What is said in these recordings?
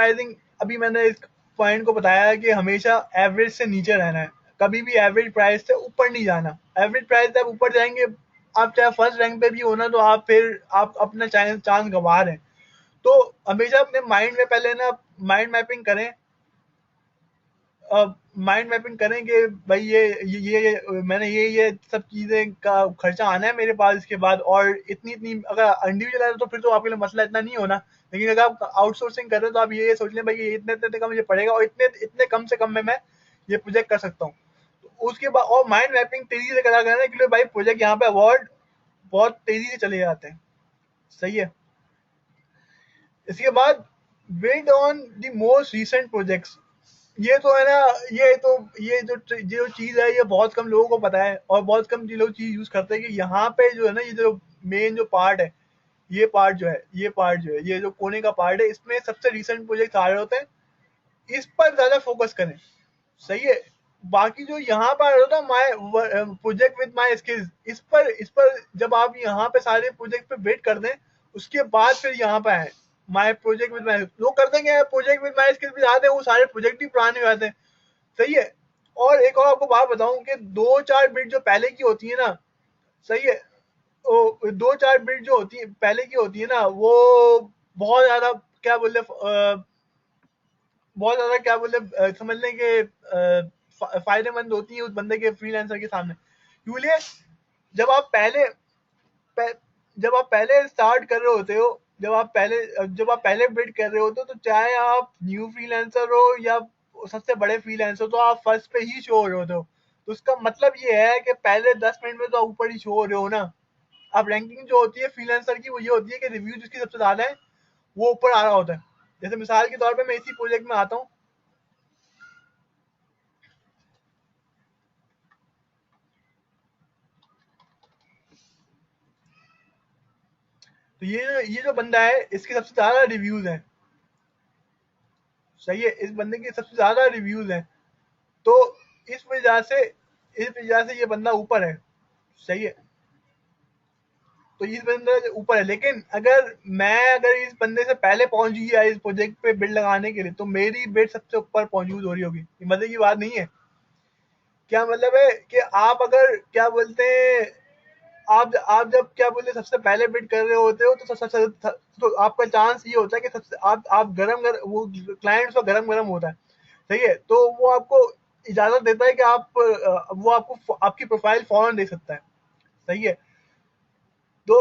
I think अभी मैंने इस पॉइंट को बताया कि हमेशा एवरेज से नीचे रहना है, कभी भी एवरेज प्राइस से ऊपर नहीं जाना। एवरेज प्राइस से आप ऊपर जाएंगे, आप चाहे फर्स्ट रैंक पे भी हो ना, तो आप फिर आप अपना चांस गंवा रहे हैं। तो हमेशा अपने माइंड में पहले ना माइंड मैपिंग करें, माइंड मैपिंग करें कि भाई मैंने ये सब चीजें का खर्चा आना है मेरे पास इसके बाद, और इतनी इतनी अगर इंडिविजुअल है तो फिर तो आपके लिए मसला इतना नहीं होना। लेकिन अगर आप आउटसोर्सिंग कर रहे हो तो आप ये सोच लें भाई ये इतने इतने का मुझे पड़ेगा, और इतने इतने कम से कम में मैं ये प्रोजेक्ट कर सकता हूँ। तो उसके बाद और माइंड मैपिंग तेजी से करा करना, क्योंकि भाई प्रोजेक्ट यहाँ पे अवार्ड बहुत तेजी से चले जाते हैं। सही है। इसके बाद build on the most recent projects. ये तो है ना, ये जो चीज है ये बहुत कम लोगों को पता है, और बहुत कम लोग चीज यूज करते हैं कि यहाँ पे जो है ना, ये जो मेन जो पार्ट है, ये जो कोने का पार्ट है, इसमें सबसे रिसेंट प्रोजेक्ट आ रहे होते हैं, इस पर ज्यादा फोकस करें। सही है। बाकी जो यहाँ पर होता है my project with my skills, इस पर जब आप यहाँ पे सारे प्रोजेक्ट पे वेट कर दें, उसके बाद फिर यहाँ पे आए माय प्रोजेक्ट विद माय, लोग कर देंगे प्रोजेक्ट विद माय स्किल्स भी आते हैं, वो सारे प्रोजेक्ट ही पुराने हो जाते हैं। सही है। और एक और आपको बात बताऊं कि 2-4 बिट जो पहले की होती है ना, सही है, वो 2-4 बिट जो होती है पहले की होती है ना, वो बहुत ज्यादा क्या बोलते, बहुत ज्यादा क्या बोलते, समझ लें कि फायदेमंद होती है उस बंदे के फ्रीलांसर के सामने। क्योंकि जब आप पहले पह, जब आप पहले स्टार्ट कर रहे होते हो, जब आप पहले बिल्ड कर रहे होते हो, तो चाहे आप न्यू फ्रीलांसर हो या सबसे बड़े फ्रीलांसर, तो आप फर्स्ट पे ही शो हो रहे होते हो। तो उसका मतलब ये है कि पहले 10 मिनट में तो आप ऊपर ही शो हो रहे हो ना। अब रैंकिंग जो होती है फ्रीलांसर की, वो ये होती है कि रिव्यू जिसकी सबसे ज्यादा है वो ऊपर आ रहा होता है। जैसे मिसाल के तौर पे मैं इसी प्रोजेक्ट में आता हूँ, तो ये जो बंदा है इसके सबसे ज्यादा रिव्यूज हैं। सही है, इस बंदे के सबसे ज्यादा रिव्यूज हैं। तो इस वजह से ये बंदा ऊपर है। सही है। तो इस बंदे से ऊपर है, लेकिन अगर इस बंदे से पहले पहुंच गया इस प्रोजेक्ट पे बिल्ड लगाने के लिए, तो मेरी बिड सबसे ऊपर मौजूद हो रही होगी। ये मजे की बात नहीं है। क्या मतलब है कि आप अगर क्या बोलते हैं, आप जब क्या बोलते सबसे पहले बिड कर रहे होते हो, तो आपका चांस ये होता है कि सबसे आप वो क्लाइंट का गरम गरम होता है। सही है। तो वो आपको इजाजत देता है कि वो आपको आपकी प्रोफाइल फौरन दे सकता है। सही है। तो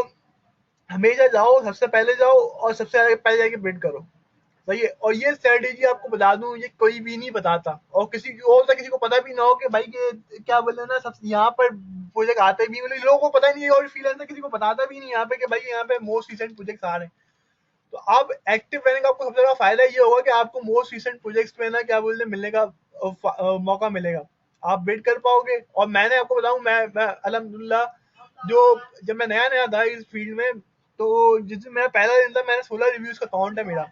हमेशा जाओ, सबसे पहले जाओ और सबसे आगे पहले जाके बिड करो। सही है। और ये स्ट्रेटेजी आपको बता दूं, ये कोई भी नहीं बताता, और किसी को पता भी ना हो कि भाई के क्या बोले ना, सब यहाँ पर प्रोजेक्ट आते भी, मतलब लोगों को पता ही नहीं है, और फ्रीलांसर किसी को बताता भी नहीं यहाँ पे कि भाई यहाँ पे मोस्ट रिसेंट प्रोजेक्ट आ रहे हैं। तो आप एक्टिव रहने का आपको सबसे बड़ा फायदा ये होगा कि आपको मोस्ट रिसेंट प्रोजेक्ट्स पे ना क्या बोलते मिलने का मौका मिलेगा। आप बिड कर पाओगे। और मैंने आपको बताऊं, मैं अल्हम्दुलिल्लाह, जो जब मैं नया नया था इस फील्ड में, तो जिस दिन मेरा पहला दिन था, मैंने 16 रिव्यूज का काउंट है मेरा।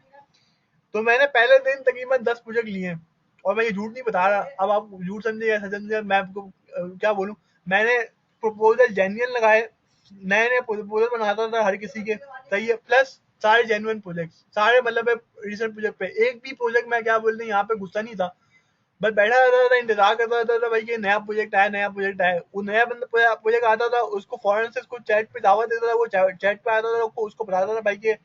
तो मैंने पहले दिन तकरीबन 10 प्रोजेक्ट लिए हैं। और मैं ये झूठ नहीं बता रहा, अब आप झूठ समझे या सच समझे, मैं आपको क्या बोलूं। मैंने प्रपोजल जेन्युइन लगाए, नए नए प्रपोजल बनाता था हर किसी के। सही है। प्लस सारे जेन्युइन प्रोजेक्ट, सारे मतलब रिसेंट प्रोजेक्ट पे एक भी प्रोजेक्ट मैं क्या बोलते हैं यहाँ पे गुस्सा नहीं था। बस बैठा रहता था, इंतजार करता रहता था भाई कि नया प्रोजेक्ट आया, नया प्रोजेक्ट आया। वो नया बंदा प्रोजेक्ट आता था, उसको फौरन से उसको चैट पे दावा देता था, वो चैट पे आता था, उसको बताता था भाई कि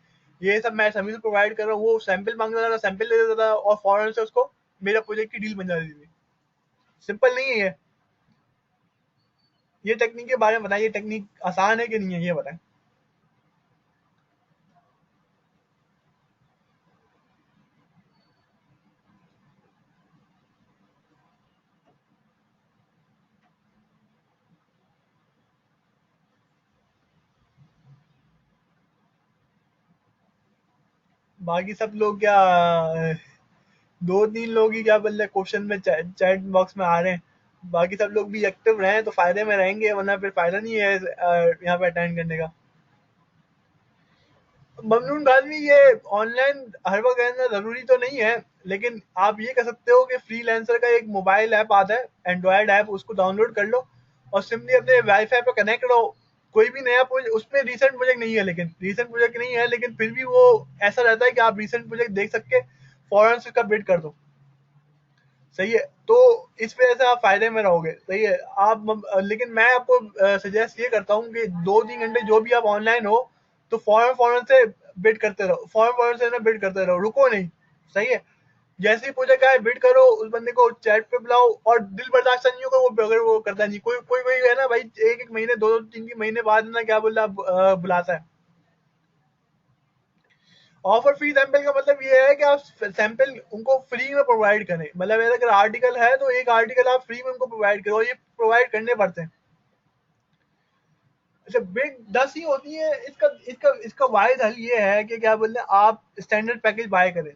ये सब मैं सभी को प्रोवाइड कर रहा हूँ। वो सैंपल मांगता था, सैंपल दे देता था, और फौरन से उसको मेरा प्रोजेक्ट की डील बन जाती थी। सिंपल नहीं है ये। ये टेक्निक के बारे में बताइए, टेक्निक आसान है कि नहीं है, ये बताएं। बाकी सब लोग क्या, 2-3 लोग ही क्या बोल रहे क्वेश्चन में चैट बॉक्स में आ रहे हैं। बाकी सब लोग भी एक्टिव रहे तो फायदे में रहेंगे, वरना फिर फायदा नहीं है यहाँ पे अटेंड करने का। ममनून गाजवी, ये ऑनलाइन हर वक्त रहना जरूरी तो नहीं है, लेकिन आप ये कर सकते हो कि फ्रीलांसर का एक मोबाइल ऐप आता है, एंड्रॉयड ऐप, उसको डाउनलोड कर लो और सिंपली अपने वाईफाई पे कनेक्ट रहो। कोई भी नया प्रोजेक्ट, उसमें रिसेंट प्रोजेक्ट नहीं है, लेकिन फिर भी वो ऐसा रहता है कि आप रिसेंट प्रोजेक्ट देख सकते, फौरन से उसका बिड कर दो। सही है, तो इस वजह से आप फायदे में रहोगे। सही है, आप लेकिन मैं आपको सजेस्ट ये करता हूँ कि 2-3 घंटे जो भी आप ऑनलाइन हो, तो फौरन फौरन से बिड करते रहो, फौरन फौरन से ना बिड करते रहो, रुको नहीं। सही है, जैसे ही प्रोजेक्ट आए बिड करो, उस बंदे को चैट पे बुलाओ, और दिल बर्दाश्त नहीं होगा वो अगर वो करता नहीं। कोई कोई कोई है ना भाई, एक एक महीने, दो दो तीन तीन महीने बाद ना क्या बोला बुलाता है। ऑफर फ्री सैंपल का मतलब ये है कि आप सैंपल उनको फ्री में प्रोवाइड करें। मतलब अगर आर्टिकल है तो एक आर्टिकल आप फ्री में उनको प्रोवाइड करो, और ये प्रोवाइड करने पड़ते हैं। अच्छा, बिग 10 ही होती है। इसका इसका इसका वाइज हल ये है कि क्या बोलते हैं, आप स्टैंडर्ड पैकेज बाय करें।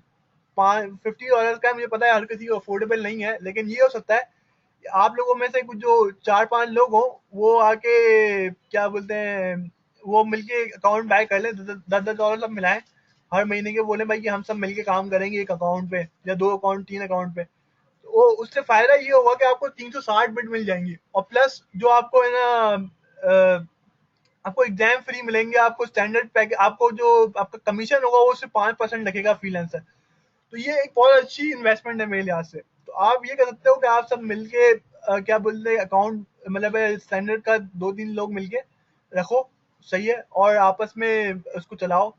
$50 का, मुझे पता है हर किसी को अफोर्डेबल नहीं है, लेकिन ये हो सकता है कि आप लोगों में से कुछ जो 4-5 लोग हों, वो आके क्या बोलते हैं, वो मिलके अकाउंट बाय कर लें, $10-10 सब मिलाएं हर महीने के, बोले भाई कि हम सब मिलके काम करेंगे एक अकाउंट पे, या 2 अकाउंट 3 अकाउंट पे। तो वो उससे फायदा ये होगा कि आपको 360 बिट मिल जाएंगी, और प्लस जो आपको है ना, आपको एग्जाम फ्री मिलेंगे, आपको स्टैंडर्ड पैक, आपको जो आपका कमीशन होगा वो सिर्फ 5% लगेगा फ्रीलांसर। तो ये एक बहुत अच्छी इन्वेस्टमेंट है मेरे लिहाज से। तो आप ये कर सकते हो कि आप सब मिलके क्या बोलते हैं, अकाउंट मतलब स्टैंडर्ड का 2-3 लोग मिलके रखो। सही है, और आपस में उसको चलाओ।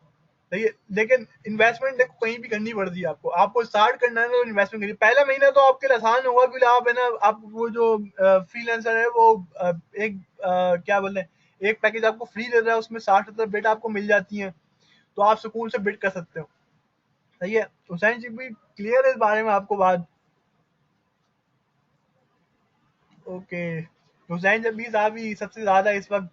सही है, लेकिन इन्वेस्टमेंट देखो कहीं भी करनी पड़ती है आपको। आपको स्टार्ट करना है तो इन्वेस्टमेंट करिए। पहला महीना तो आपके लिए आसान होगा, क्योंकि आप है ना, आप वो जो फ्रीलांसर है वो एक क्या बोलते हैं, एक पैकेज आपको फ्री दे रहा है, उसमें 60-70 बिट आपको मिल जाती हैं, तो आप सुकून से बिट कर सकते हो। सही है, हुसैन जी भी क्लियर है इस बारे में आपको बात? ओके, हुसैन जबी साहब ही सबसे ज्यादा इस वक्त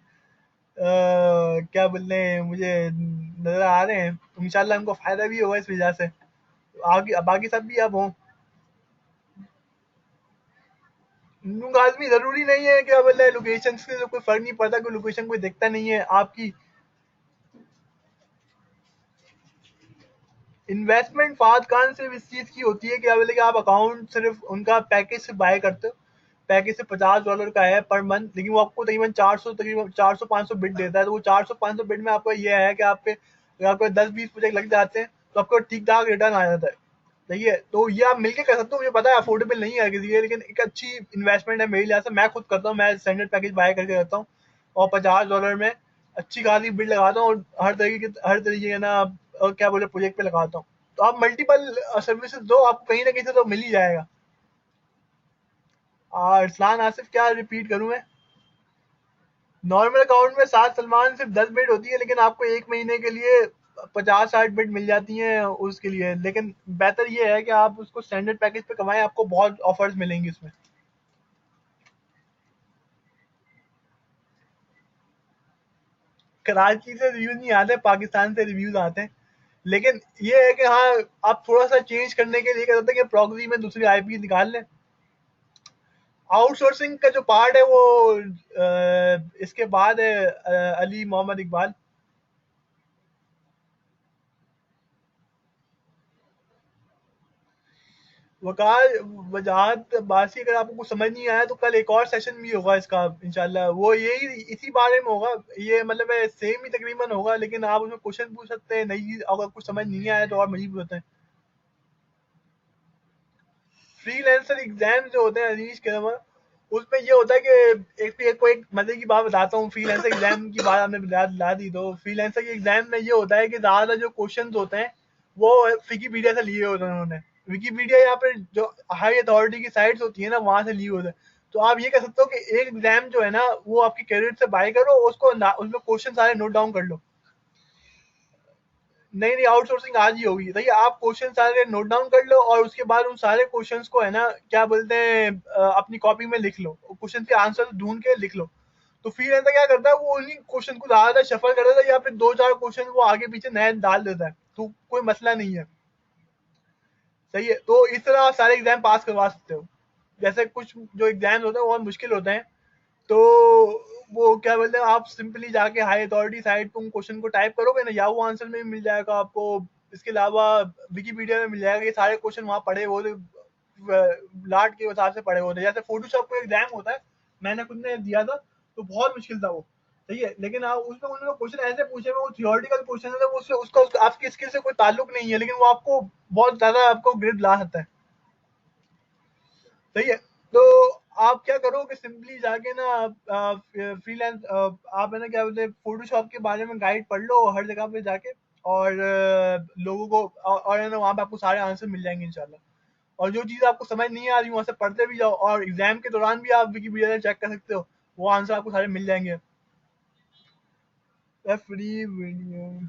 क्या बोलते हैं, मुझे नजर आ रहे हैं। तो इंशाल्लाह हमको फायदा भी होगा इस वजह से। तो आगे बाकी सब भी अब हों। नूंग आदमी जरूरी नहीं है, क्या बोलते हैं, लोकेशन से तो कोई फर्क नहीं पड़ता, कोई लोकेशन कोई देखता नहीं है आपकी। इन्वेस्टमेंट फाद खान सिर्फ इस चीज की होती है कि क्या बोले कि आप अकाउंट सिर्फ उनका पैकेज से बाय करते हो। पैकेज से $50 का है पर मंथ, लेकिन वो आपको तकरीबन 400-500 बिट देता है। तो वो 400-500 बिट में आपका ये है कि आपके अगर आपको 10-20 प्रोजेक्ट लग जाते हैं तो आपको ठीक ठाक रिटर्न आ जाता है। सही है, तो ये आप मिलके कर सकते हो। मुझे पता है अफोर्डेबल नहीं है किसी के, लेकिन एक अच्छी इन्वेस्टमेंट है मेरे लिहाज से। मैं खुद करता हूँ, मैं स्टैंडर्ड पैकेज बाय करके रखता हूँ, और $50 में अच्छी खासी बिल्ड लगाता हूँ, और हर तरीके का ना क्या बोले प्रोजेक्ट पे लगाता हूँ। तो आप मल्टीपल सर्विसेज दो, आपको कहीं ना कहीं से तो मिल ही जाएगा। अरसलान आसिफ क्या रिपीट करूं मैं? नॉर्मल अकाउंट में सात सलमान सिर्फ 10 बिट होती है, लेकिन आपको एक महीने के लिए 50-60 बिट मिल जाती हैं उसके लिए। लेकिन बेहतर ये है कि आप उसको स्टैंडर्ड पैकेज पे कमाएं, आपको बहुत ऑफर्स मिलेंगी इसमें। कराची से रिव्यूज नहीं आते, पाकिस्तान से रिव्यूज आते हैं। लेकिन ये है कि हाँ, आप थोड़ा सा चेंज करने के लिए कर सकते हैं कि प्रॉक्सी में दूसरी आईपी निकाल लें। आउटसोर्सिंग का जो पार्ट है वो इसके बाद है अली मोहम्मद इकबाल। वकार वजाहत बासी, अगर आपको कुछ समझ नहीं आया तो कल एक और सेशन भी होगा इसका इंशाल्लाह, वो यही इसी बारे में होगा। ये मतलब सेम ही तकरीबन होगा, लेकिन आप उसमें क्वेश्चन पूछ सकते हैं, नहीं अगर कुछ समझ नहीं आया तो और मजीद पूछते हैं। फ्रीलांसर एग्जाम जो होते हैं अनीश के नंबर, उसमें ये होता है कि एक मजे की बात बताता हूँ। फ्रीलांसर एग्जाम की बात आपने ला दी, तो फ्रीलांसर के एग्जाम में ये होता है कि ज्यादा जो क्वेश्चंस होते हैं वो विकीपीडिया से लिए होते हैं उन्होंने। विकीपीडिया यहाँ पे जो हाई अथॉरिटी की साइट्स होती है ना, वहां से लिए होते हैं। तो आप ये कह सकते हो कि एक एग्जाम जो है ना वो आपकी क्रेडिट से बाय करो, उसको उसमें क्वेश्चन सारे नोट डाउन कर लो। नहीं नहीं, आउटसोर्सिंग आज ही होगी। देखिए, आप क्वेश्चन सारे नोट डाउन कर लो, और उसके बाद उन सारे क्वेश्चंस को है ना क्या बोलते हैं, अपनी कॉपी में लिख लो, क्वेश्चन के आंसर ढूंढ के लिख लो। तो फिर ऐसा क्या करता है, वो उन्हीं क्वेश्चन को ज्यादा शफल कर देता है, या फिर 2-4 क्वेश्चन वो आगे पीछे नए डाल देता है, तो कोई मसला नहीं है। सही है, तो इस तरह आप सारे एग्जाम पास करवा सकते हो। जैसे कुछ जो एग्जाम्स होते हैं वो बहुत मुश्किल होते हैं, तो वो क्या बोलते हैं, आप सिंपली जाके हाई अथॉरिटी साइट पे उन क्वेश्चन को टाइप करोगे ना, याहू आंसर में भी मिल जाएगा आपको। इसके अलावा विकिपीडिया में मिल जाएगा। ये सारे क्वेश्चन वहाँ पढ़े हुए लाट के हिसाब से पढ़े होते हैं। जैसे फोटोशॉप का एग्जाम होता है, मैंने खुद ने दिया था, तो बहुत मुश्किल था वो। सही है, लेकिन आप उसमें उन्होंने क्वेश्चन ऐसे पूछे हुए, वो थियोरेटिकल क्वेश्चन है, तो उसका आपकी स्किल से कोई ताल्लुक नहीं है, लेकिन वो आपको बहुत ज्यादा आपको ग्रेड ला सकता है। सही है। तो आप क्या करो कि सिंपली जाके ना फ्रीलांस आप है ना क्या बोलते हैं फोटोशॉप के बारे में गाइड पढ़ लो हर जगह पे जाके, और लोगों को और है ना वहाँ पे आपको सारे आंसर मिल जाएंगे इंशाल्लाह। और जो चीज़ आपको समझ नहीं आ रही वहाँ से पढ़ते भी जाओ, और एग्जाम के दौरान भी आप विकिपीडिया से चेक कर सकते हो, वो आंसर आपको सारे मिल जाएंगे। Free video.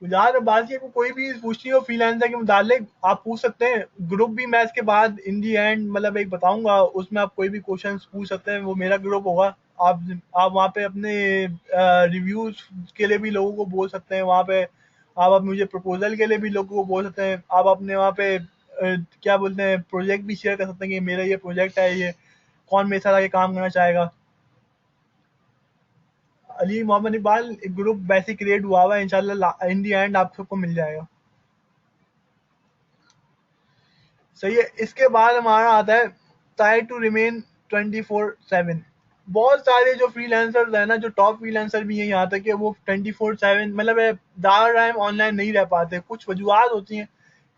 यार बात ये, कोई भी पूछनी हो फ्रीलांसर के मुतालिक आप पूछ सकते हैं। ग्रुप भी मैं इसके बाद इन दी एंड मतलब एक बताऊंगा, उसमें आप कोई भी क्वेश्चन पूछ सकते हैं, वो मेरा ग्रुप होगा। आप आप वहाँ पे अपने रिव्यूज के लिए भी लोगों को बोल सकते हैं वहाँ पे। आप मुझे प्रपोजल के लिए भी लोगों को बोल सकते हैं। आप अपने वहाँ पे क्या बोलते हैं प्रोजेक्ट भी शेयर कर सकते हैं कि मेरा ये प्रोजेक्ट है, ये कौन मेरे साथ आके काम करना चाहेगा। अली मोहम्मद इकबाल एक ग्रुप वैसे क्रिएट हुआ हुआ है, इंशाल्लाह इन दी एंड आप सबको मिल जाएगा। सही है। इसके बाद हमारा आता है ट्राई टू रिमेन 24/7। बहुत सारे जो फ्रीलांसर्स है ना, जो टॉप फ्रीलांसर भी हैं यहाँ तक कि वो 24/7 मतलब ज़्यादा टाइम ऑनलाइन नहीं रह पाते, कुछ वजूहत होती हैं।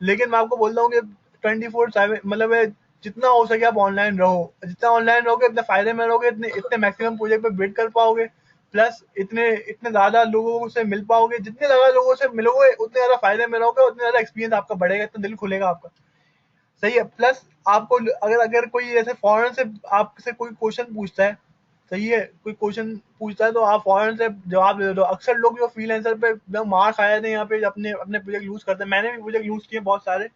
लेकिन मैं आपको बोलता हूँ कि 24/7 मतलब जितना हो सके आप ऑनलाइन रहो। जितना ऑनलाइन रहोगे इतने फायदे में रहोगे, इतने इतने मैक्सिमम प्रोजेक्ट पे बिड कर पाओगे। प्लस इतने इतने ज्यादा लोगों से मिल पाओगे, जितने ज्यादा लोगों से मिलोगे उतने ज्यादा फायदे में रहोगे, उतने ज्यादा एक्सपीरियंस आपका बढ़ेगा, इतना दिल खुलेगा आपका। सही है। प्लस आपको अगर अगर कोई ऐसे फॉरेन से आपसे कोई क्वेश्चन पूछता है, सही है, कोई क्वेश्चन पूछता है तो आप फॉरेन से जवाब दे दो। अक्सर लोग जो फ्रीलांसर पे एकदम मार खाए थे यहाँ पे अपने अपने प्रोजेक्ट लूज करते हैं, मैंने भी प्रोजेक्ट लूज किए बहुत सारे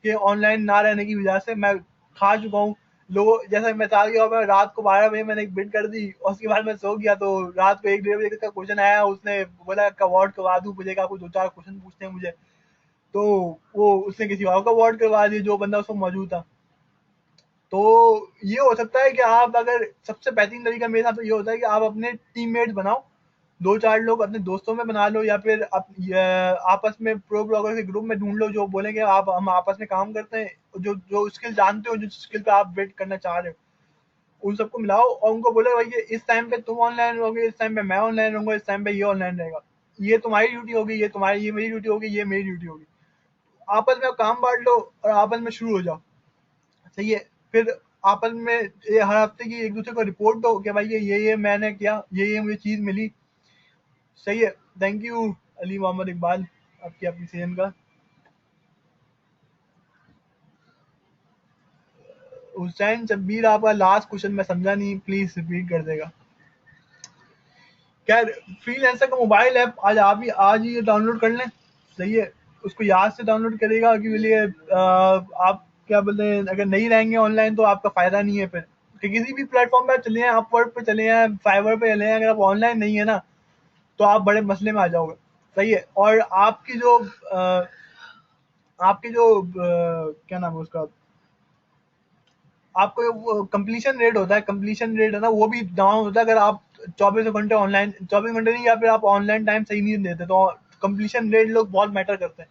कि ऑनलाइन ना रहने की वजह से मैं खा चुका हूँ। लोगों जैसे मिसाल के तौर पर रात को 12 बजे मैंने एक बिड कर दी और उसके बाद मैं सो गया, तो रात को 1 1:30 बजे का क्वेश्चन आया, उसने बोला अवार्ड करवा दूं मुझे, आपको 2 4 क्वेश्चन पूछते हैं मुझे। तो वो उसने किसी और का अवार्ड करवा दिया जो बंदा उसको मौजूद था। तो ये हो सकता है कि आप अगर सबसे बेहतरीन तरीका मेरे हिसाब से ये होता है कि आप अपने टीममेट्स बनाओ, 2 4 लोग अपने दोस्तों में बना लो, या फिर आपस में प्रो ब्लॉगर के ग्रुप में ढूंढ लो जो बोलेंगे आप हम आपस में काम करते हैं, जो जो स्किल जानते हो, जो स्किल पे आप बेट करना चाह रहे हो, उन सबको मिलाओ और उनको बोलो भाई ये इस टाइम पे तुम ऑनलाइन रहोगे, इस टाइम पे मैं ऑनलाइन रहूंगा, इस टाइम पे ये ऑनलाइन रहेगा। ये तुम्हारी ड्यूटी होगी, ये मेरी ड्यूटी होगी, ये मेरी ड्यूटी होगी। आपस में आप काम बांट लो और आपस में शुरू हो जाओ। सही है। फिर आपस में ये हर हफ्ते की एक दूसरे को रिपोर्ट दो कि भाई ये मैंने किया, ये मुझे चीज मिली। सही है। थैंक यू अली मोहम्मद इकबाल, आपकी अप्रिसिएशन का। हुसैन शब्बीर आपका लास्ट क्वेश्चन मैं समझा नहीं, प्लीज रिपीट कर देगा। क्या फ्रीलांसर का मोबाइल ऐप आज ही ये डाउनलोड कर लें। सही है। उसको याद से डाउनलोड करेगा कि लिए आप क्या बोलते हैं, अगर नहीं रहेंगे ऑनलाइन तो आपका फायदा नहीं है फिर। कि किसी भी प्लेटफॉर्म पे आप चले हैं, अपवर्क पे चले हैं, फाइवर पे चले हैं, अगर आप ऑनलाइन नहीं है ना तो आप बड़े मसले में आ जाओगे। सही है। और आपकी जो क्या नाम है उसका, आपको कंप्लीशन रेट होता है, कंप्लीशन रेट है ना वो भी डाउन होता है अगर आप 24 घंटे ऑनलाइन, 24 घंटे नहीं, या फिर आप ऑनलाइन टाइम सही नहीं देते तो कंप्लीशन रेट लोग बहुत मैटर करते हैं।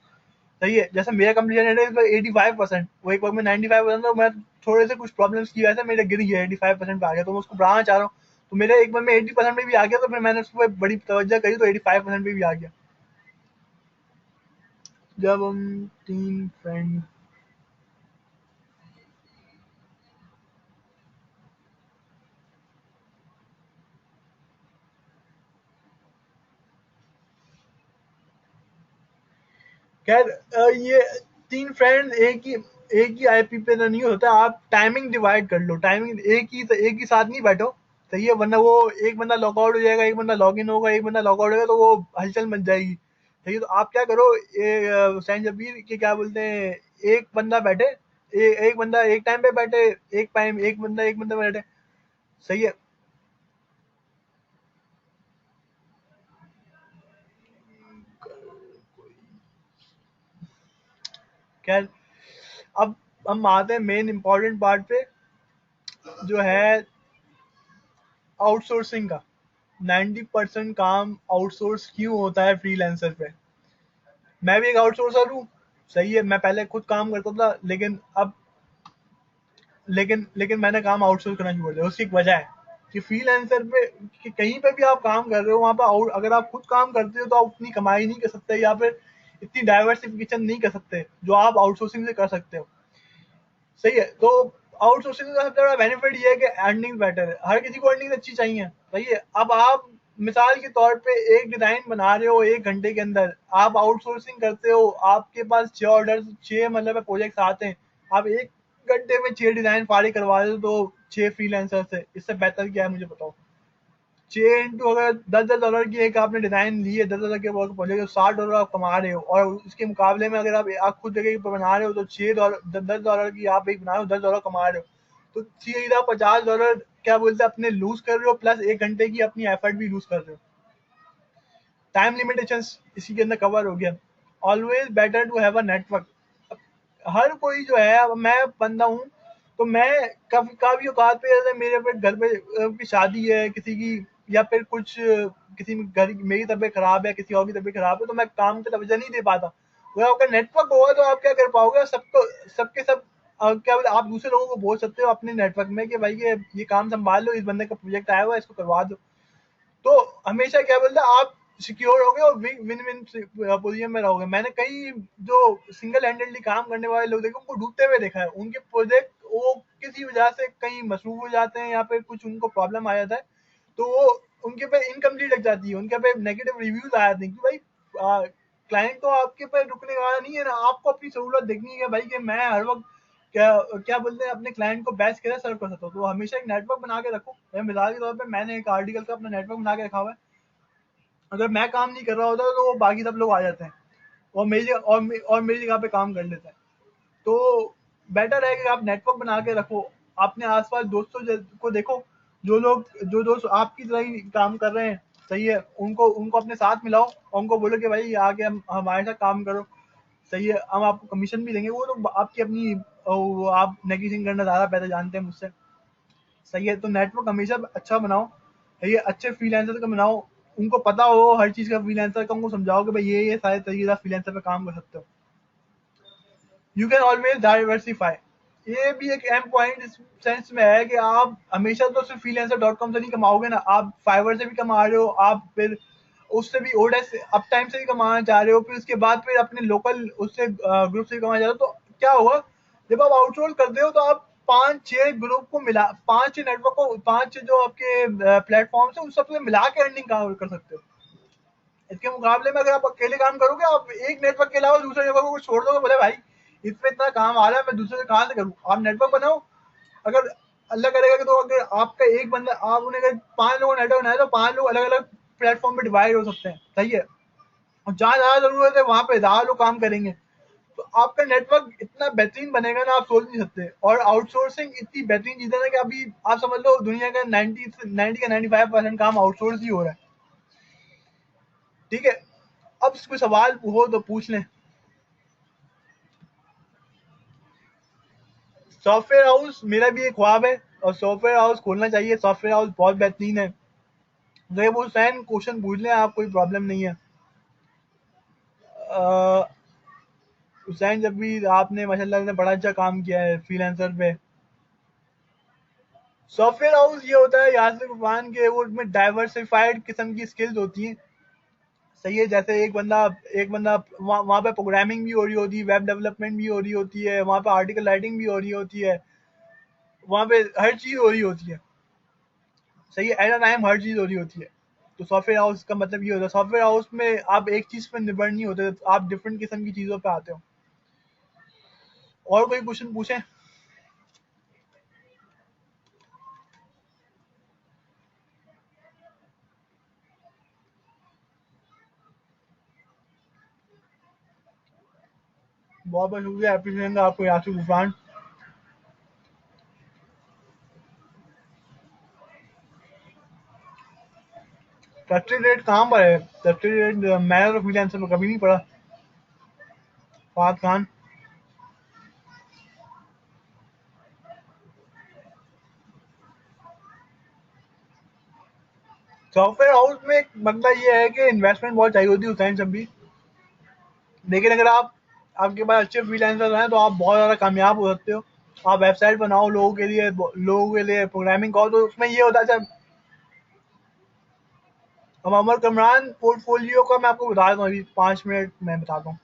सही है। जैसे मेरा कंप्लीशन रेट है 85%, वो एक वक्त में 95%, तो मैं थोड़े से कुछ प्रॉब्लम्स की वजह से मेरे गिर गया 85% पे आ गया, तो मैं उसको बढ़ाना चाह रहा हूँ। तो मेरे एक बार में 80% पे भी आ गया, तो फिर मैंने उस पर बड़ी तवज्जो करी तो 85% पे भी आ गया। जब हम 3 फ्रेंड। खैर ये 3 फ्रेंड एक ही आईपी पे तो नहीं होता, आप टाइमिंग डिवाइड कर लो, टाइमिंग एक ही साथ नहीं बैठो। सही है। वरना वो एक बंदा लॉकआउट हो जाएगा, एक बंदा लॉग इन होगा, एक बंदा लॉकआउट होगा, तो वो हलचल मच जाएगी। सही है। तो आप क्या करो, हुसैन जबीर के क्या बोलते हैं, एक बंदा बैठे, एक बंदा एक टाइम पे बैठे, एक बंदा बैठे। सही है। खैर अब हम आते हैं मेन इंपॉर्टेंट पार्ट पे, जो है आउटसोर्सिंग का। 90% काम आउटसोर्स क्यों होता है फ्रीलांसर पे। मैं भी एक आउटसोर्सर हूँ। सही है, मैं पहले खुद काम करता था, लेकिन मैंने काम आउटसोर्स करना शुरू कर दिया। उसकी एक वजह है कि फ्रीलांसर पे, कि कहीं पे भी आप काम कर रहे हो वहाँ पे अगर आप खुद काम करते हो तो आप उतनी कमाई नहीं कर सकते, या फिर इतनी डाइवर्सिफिकेशन नहीं कर सकते जो आप आउटसोर्सिंग से कर सकते हो। सही है, तो आउटसोर्सिंग का सबसे बड़ा बेनिफिट ये है कि अर्निंग बेटर है, हर किसी को अर्निंग अच्छी चाहिए। सही है, अब आप मिसाल के तौर पे एक डिजाइन बना रहे हो 1 घंटे के अंदर, आप आउटसोर्सिंग करते हो, आपके पास 6 ऑर्डर, 6 मतलब प्रोजेक्ट आते हैं, आप 1 घंटे में 6 डिजाइन फारिग करवा रहे हो, तो 6 फ्रीलांसर से इससे बेहतर क्या है मुझे बताओ। 6 इंटू अगर $10 की एक आपने डिजाइन ली है, $10 के वर्क प्रोजेक्ट, तो $60 आप कमा रहे हो, और उसके मुकाबले में अगर आप खुद जगह पर बना रहे हो तो $6 $10 की आप एक बना रहे हो, $10 कमा रहे हो, तो सीधा $50 क्या बोलते हैं अपने लूज कर रहे हो, प्लस 1 घंटे की अपनी एफर्ट भी लूज कर रहे हो। टाइम लिमिटेशंस इसी के अंदर कवर हो गया। Always better to have a network. हर कोई जो है, अब मैं बंदा हूँ, तो मैं कभी कभी औकात पे, जैसे मेरे पे घर पे की शादी है किसी की, या फिर कुछ किसी में घर मेरी तबीयत खराब है, किसी और की तबीयत खराब है, तो मैं काम पे तवज्जो नहीं दे पाता। अगर आपका नेटवर्क होगा तो आप क्या कर पाओगे, सबको सबके सब क्या बोले, आप दूसरे लोगों को बोल सकते हो अपने नेटवर्क में कि भाई ये काम संभाल लो, इस बंदे का प्रोजेक्ट आया हुआ है, इसको करवा दो। तो हमेशा क्या बोलते हैं, आप सिक्योर होगे और विन विन पोजीशन में रहोगे। मैंने कई जो सिंगल हैंडेडली काम करने वाले लोग देखे, उनको डूबते हुए देखा है। उनके प्रोजेक्ट वो किसी वजह से कहीं मसरूफ हो जाते हैं, या फिर कुछ उनको प्रॉब्लम आ जाता है, तो वो उनके पे इनकम्प्लीट लग जाती है, उनके पे नेगेटिव रिव्यूज आ जाते हैं कि भाई क्लाइंट तो आपके पे रुकने वाला नहीं है ना, आपको अपनी सहूलत देखनी है भाई, कि मैं हर वक्त क्या क्या बोलते हैं अपने क्लाइंट को बेस्ट कैसे सर्व कर सकता हूँ। तो हमेशा एक नेटवर्क बना के रखो। मिसाल के तौर पे मैंने एक आर्टिकल का अपना नेटवर्क बना के रखा हुआ है। अगर मैं काम नहीं कर रहा होता तो वो बाकी सब लोग आ जाते हैं, और मेरी जगह पे काम कर लेते हैं। तो बेटर है कि आप नेटवर्क बना के रखो। अपने आसपास दोस्तों को देखो, जो दोस्त आपकी तरह ही काम कर रहे हैं, सही है, उनको उनको अपने साथ मिलाओ, और उनको बोलो कि भाई आके हम हमारे साथ काम करो। सही है, हम आपको कमीशन भी देंगे, वो तो आपकी अपनी वो आप नेगोशिएशन करना ज़्यादा बेहतर जानते हैं मुझसे। सही है, तो नेटवर्क हमेशा अच्छा बनाओ। ये अच्छे फ्रीलांसर का बनाओ, उनको पता हो हर चीज़ का फ्रीलांसर का, उनको समझाओ कि भाई ये सारे तरीके से फ्रीलांसर पे काम कर सकते हो। You can always diversify. ये भी एक अहम पॉइंट इस सेंस में है कि आप हमेशा तो सिर्फ फ्रीलांसर डॉट कॉम से नहीं कमाओगे ना, आप फाइवर से भी कमा रहे हो, आप फिर उससे भी ओडेस अप टाइम से भी कमाना चाह रहे हो, फिर उसके बाद फिर अपने लोकल उससे ग्रुप से भी कमाना चाह रहे हो, तो क्या होगा, जब आप आउटसोर्स करते हो तो आप 5-6 ग्रुप को मिला, 5 नेटवर्क को, 5 जो आपके प्लेटफॉर्म है उन सबसे मिला के अर्निंग कर सकते हो। इसके मुकाबले में अगर आप अकेले काम करोगे, आप एक नेटवर्क के अलावा दूसरे नेटवर्क को छोड़ दोगे, बोले भाई इसमें इतना काम आ रहा है, मैं दूसरे से कहाँ से करूँ। आप नेटवर्क बनाओ। अगर अल्लाह करेगा कि, तो अगर आपका एक बंदा, आप उन्हें अगर 5 लोगों नेटवर्क बनाए तो 5 लोग अलग अलग प्लेटफॉर्म पे डिवाइड हो सकते हैं। सही है, और जहाँ ज्यादा जरूरत है वहां पे ज्यादा लोग काम करेंगे, तो आपका नेटवर्क इतना बेहतरीन बनेगा ना, आप सोच नहीं सकते। और आउटसोर्सिंग इतनी बेहतरीन चीज है ना कि अभी आप समझ लो दुनिया का 90 का 95% काम आउटसोर्स ही हो रहा है। ठीक है, अब कोई सवाल हो तो पूछ लें। सॉफ्टवेयर हाउस मेरा भी एक ख्वाब है, और सॉफ्टवेयर हाउस खोलना चाहिए। सॉफ्टवेयर हाउस बहुत बेहतरीन है। जब वो सैन क्वेश्चन पूछ लें आप, कोई प्रॉब्लम नहीं है। अ, हुसैन, जब भी आपने माशाल्लाह से बड़ा अच्छा काम किया है फ्रीलांसर पे। सॉफ्टवेयर हाउस ये होता है यासिर गुफान के, वो उसमें डाइवर्सिफाइड किस्म की स्किल्स होती हैं। सही है, जैसे एक बंदा वहाँ पे प्रोग्रामिंग भी हो रही होती है, वेब डेवलपमेंट भी हो रही होती है, वहाँ पे आर्टिकल राइटिंग भी हो रही होती है, वहाँ पे हर चीज़ हो रही होती है। सही है, एट अ टाइम हर चीज़ हो रही होती है। तो सॉफ्टवेयर हाउस का मतलब ये होता है, सॉफ्टवेयर हाउस में आप एक चीज़ पर निर्भर नहीं होते, आप डिफरेंट किस्म की चीज़ों पे आते हो। और कोई क्वेश्चन पूछें? बहुत बहुत शुक्रिया, अप्रिशिएट आपको यासिर गुफरान। फैक्ट्री रेट कहाँ पर है? फैक्ट्री रेट मैंने तो फ्रीलांसर में कभी नहीं पढ़ा। फहद खान। सॉफ्टवेयर हाउस में मतलब ये है कि इन्वेस्टमेंट बहुत चाहिए होती है हुसैन, सब भी। लेकिन अगर आप आपके पास अच्छे फ्रीलांसर हैं तो आप बहुत ज़्यादा कामयाब हो सकते हो। आप वेबसाइट बनाओ लोगों के लिए प्रोग्रामिंग करो, तो उसमें ये होता है। अच्छा, अब अमर कमरान पोर्टफोलियो का मैं आपको बता देता हूँ, अभी 5 मिनट में बताता हूँ।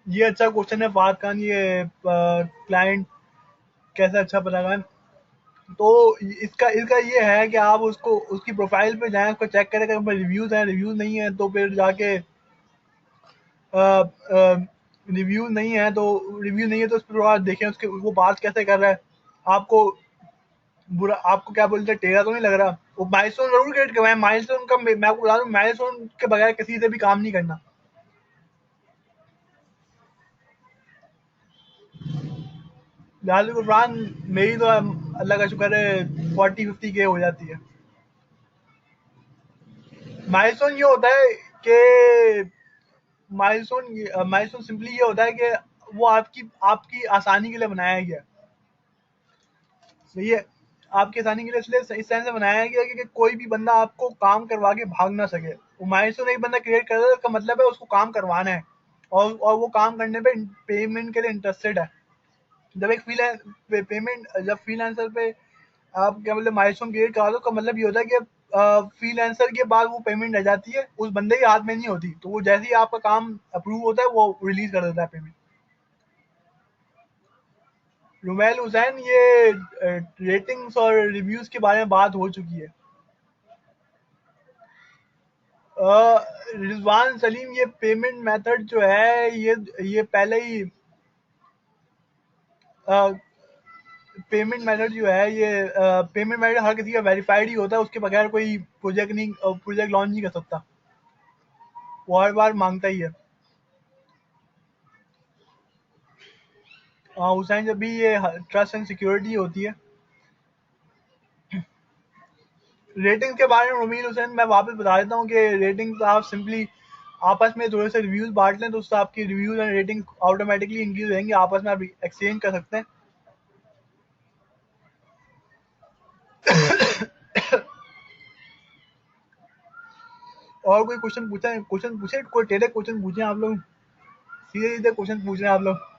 ये अच्छा क्वेश्चन है फहद खान, ये क्लाइंट कैसे अच्छा पता लगाएं। तो इसका इसका ये है कि आप उसको उसकी प्रोफाइल पे जाएं, उसको चेक करें, अगर रिव्यूज हैं, रिव्यूज नहीं है तो फिर जाके रिव्यू नहीं है तो उस पर थोड़ा देखें उसके वो बात कैसे कर रहा है। आपको आपको क्या बोलते हैं, टेढ़ा तो नहीं लग रहा। वो माइलस्टोन जरूर क्रिएट करवाएं। माइलस्टोन का मैं आपको बता दूं, माइलस्टोन के बगैर किसी से भी काम नहीं करना। लाल कुरान मेरी तो अल्लाह का शुक्र है 40-50 के हो जाती है। माइलस्टोन ये होता है कि माइलस्टोन सिंपली ये होता है कि वो आपकी आपकी आसानी के लिए बनाया गया है। सही है, आपकी आसानी के लिए इसलिए इस तरह से बनाया गया है कि कोई भी बंदा आपको काम करवा के भाग ना सके। वो माइलस्टोन एक बंदा क्रिएट कर रहा है, इसका मतलब है उसको काम करवाना है, और वो काम करने पे पेमेंट के लिए इंटरेस्टेड है। जब एक पेमेंट जब फ्रीलांसर पे आप क्या मतलब माइलस्टोन क्रिएट करा दो, का मतलब ये होता है कि फ्रीलांसर के बाद वो पेमेंट रह जाती है, उस बंदे के हाथ में नहीं होती। तो वो जैसे ही आपका काम अप्रूव होता है वो रिलीज कर देता है पेमेंट। रुमैल हुसैन, ये रेटिंग्स और रिव्यूज के बारे में बात हो चुकी है। रिजवान सलीम, ये पेमेंट मेथड जो है ये पहले ही पेमेंट मेथड जो है ये पेमेंट मेथड हर किसी का वेरीफाइड ही होता है, उसके बगैर कोई प्रोजेक्ट लॉन्च नहीं कर सकता। वो हर बार मांगता ही है। हुसैन, जब भी ये ट्रस्ट एंड सिक्योरिटी होती है। रेटिंग्स के बारे में रमील हुसैन मैं वापस बता देता हूँ कि रेटिंग्स आप सिंपली आपस में थोड़े से रिव्यूज बांट लें तो उससे आपकी reviews and rating automatically increase रहेंगे, आपस में आप एक्सचेंज कर सकते हैं। और कोई क्वेश्चन पूछे, कोई टेढ़े क्वेश्चन पूछे आप लोग, सीधे सीधे क्वेश्चन पूछ रहे हैं आप लोग।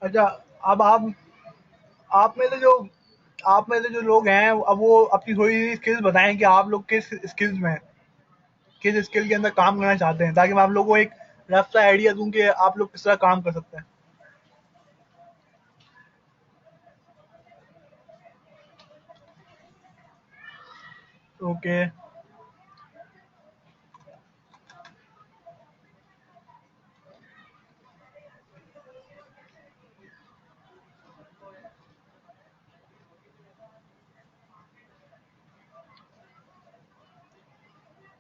अच्छा, अब आप में से जो आप में से जो लोग हैं, अब वो अपनी थोड़ी स्किल्स बताएं कि आप लोग किस स्किल्स में हैं, किस स्किल के अंदर काम करना चाहते हैं, ताकि मैं आप लोगों को एक रफ सा आइडिया दूं कि आप लोग किस तरह काम कर सकते हैं। ओके।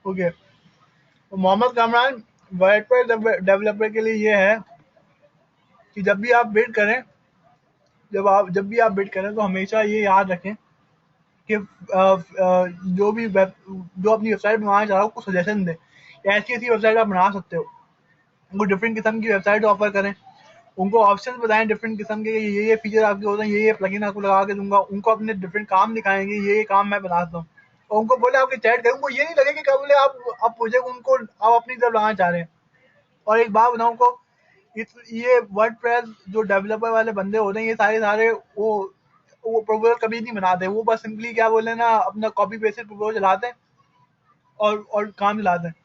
ओके, तो मोहम्मद कामरान, वर्डप्रेस डेवलपर के लिए ये है कि जब भी आप बिड करें तो हमेशा ये याद रखें कि जो अपनी वेबसाइट बनाना चाह रहा हो उसको सजेशन दें। ऐसी ऐसी वेबसाइट आप बना सकते हो, उनको डिफरेंट किस्म की वेबसाइट ऑफर करें, उनको ऑप्शन बताएं डिफरेंट किस्म के, ये फीचर आपके होते हैं, ये प्लगइन आपको लगा के दूंगा, उनको अपने डिफरेंट काम दिखाएंगे, ये काम मैं बनाता हूँ। और उनको बोले आपके चैट करें, उनको ये नहीं लगे कि क्या बोले आप प्रोजेक्ट उनको आप अपनी तरफ लाना चाह रहे हैं। और एक बात बताऊं को, ये वर्डप्रेस जो डेवलपर वाले बंदे होते हैं, ये सारे वो प्रपोजल कभी नहीं बनाते, वो बस सिंपली क्या बोले ना अपना कॉपी पेस्ट प्रपोजल चलाते हैं और काम चलाते हैं।